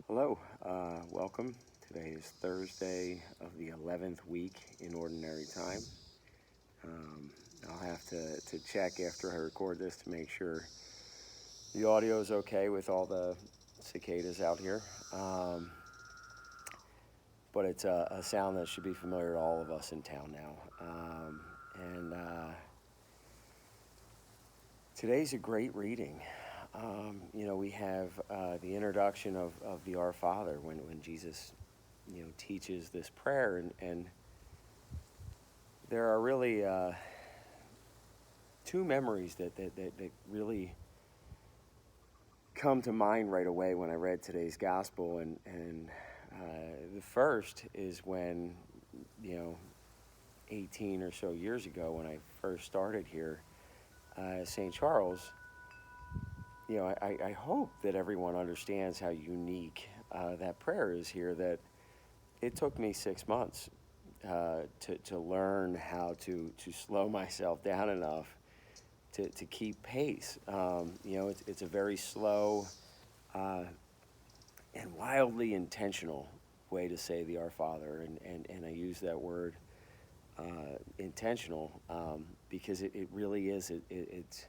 Hello, welcome. Today is Thursday of the 11th week in Ordinary Time. I'll have to check after I record this to make sure the audio is okay with all the cicadas out here. But it's a sound that should be familiar to all of us in town now. And today's a great reading. We have the introduction of the Our Father when Jesus, teaches this prayer. And there are really two memories that really come to mind right away when I read today's gospel. And the first is when, 18 or so years ago when I first started here at St. Charles, I hope that everyone understands how unique that prayer is here, that it took me 6 months to learn how to slow myself down enough to keep pace. It's a very slow and wildly intentional way to say the Our Father, and I use that word intentional because it really is. It's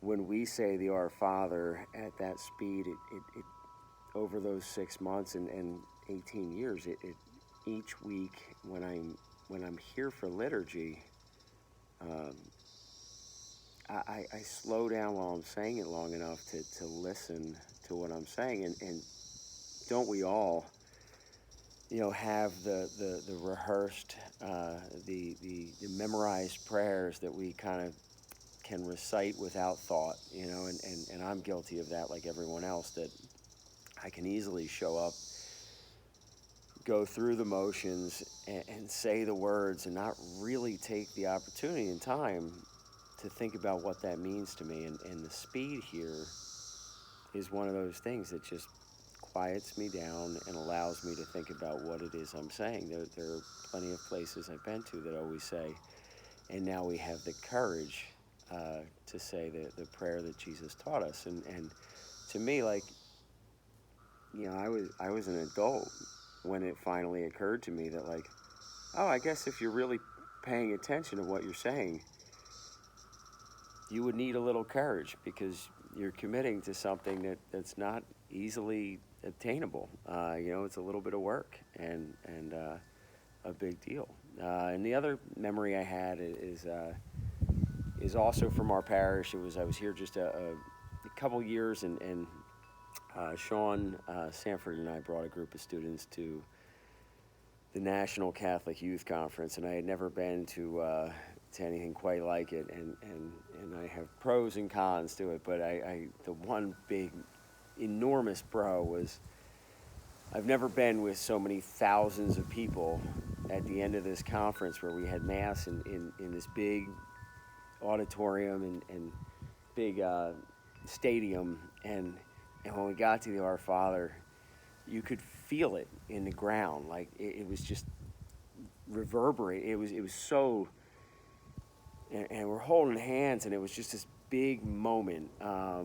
when we say the Our Father at that speed, it over those 6 months and 18 years, each week when I'm here for liturgy, I slow down while I'm saying it long enough to listen to what I'm saying, and don't we all, have the rehearsed, the memorized prayers that we kind of can recite without thought, and I'm guilty of that like everyone else, that I can easily show up, go through the motions, and say the words and not really take the opportunity and time to think about what that means to me. And the speed here is one of those things that just quiets me down and allows me to think about what it is I'm saying. There are plenty of places I've been to that always say, and now we have the courage to say the prayer that Jesus taught us. And to me, I was an adult when it finally occurred to me that, I guess if you're really paying attention to what you're saying, you would need a little courage, because you're committing to something that's not easily obtainable. It's a little bit of work and a big deal. And the other memory I had is also from our parish. I was here just a couple years, and Sean Sanford and I brought a group of students to the National Catholic Youth Conference, and I had never been to anything quite like it, and I have pros and cons to it, but the one big, enormous pro was I've never been with so many thousands of people at the end of this conference, where we had Mass in this big auditorium and big stadium, and when we got to the Our Father, you could feel it in the ground, like it was just reverberate. It was so, and we're holding hands, and it was just this big moment, of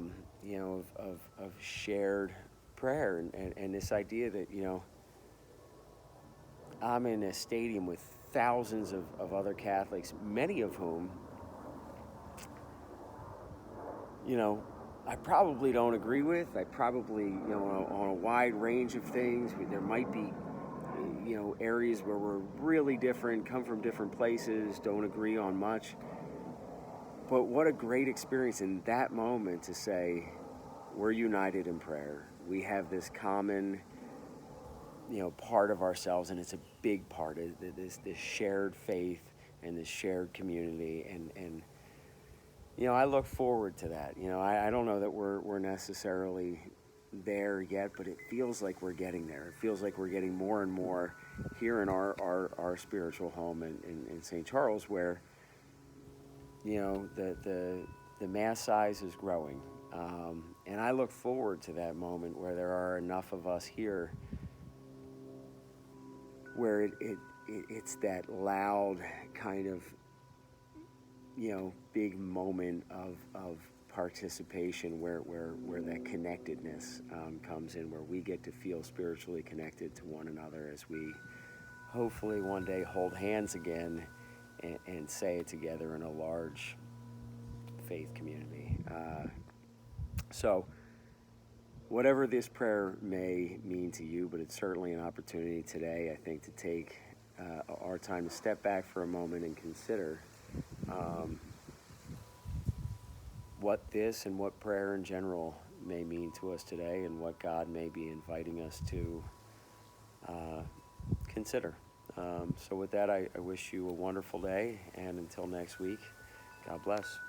shared prayer, and this idea that, I'm in a stadium with thousands of other Catholics, many of whom, I probably don't agree with. I probably, on a wide range of things, there might be, areas where we're really different, come from different places, don't agree on much. But what a great experience in that moment to say, we're united in prayer. We have this common, part of ourselves, and it's a big part of this shared faith and this shared community. And I look forward to that. I don't know that we're necessarily there yet, but it feels like we're getting there. It feels like we're getting more and more here in our spiritual home in St. Charles, where, the mass size is growing. And I look forward to that moment where there are enough of us here where it's that loud kind of, big moment of participation where that connectedness comes in, where we get to feel spiritually connected to one another as we hopefully one day hold hands again and say it together in a large faith community. So whatever this prayer may mean to you, but it's certainly an opportunity today, I think, to take our time to step back for a moment and consider what this and what prayer in general may mean to us today, and what God may be inviting us to consider. So with that, I wish you a wonderful day, and until next week, God bless.